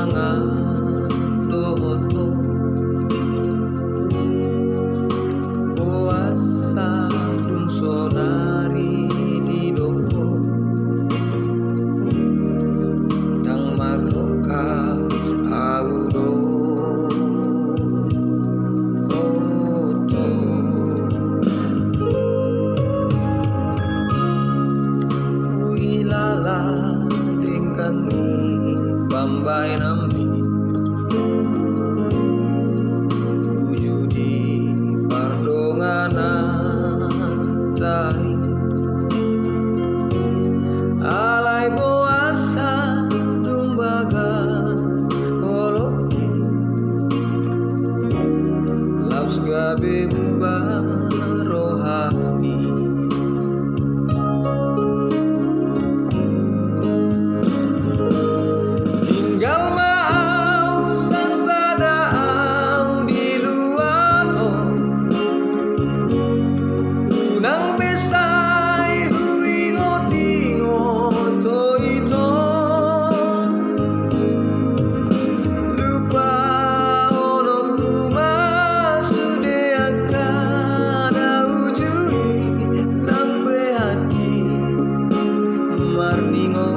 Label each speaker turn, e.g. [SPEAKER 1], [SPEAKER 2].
[SPEAKER 1] mangan dohoto puasa dum sonari di doko tang maroka audo oto uilala dengan ni bambai nami tuju di pardongana dai alai boasa dumbaga holoki laus gabe rohani tinggal mau sasadau di luato unang besai hui ngoti ngoto ito lupa ono kuma sude akada ujui lambe hati marningo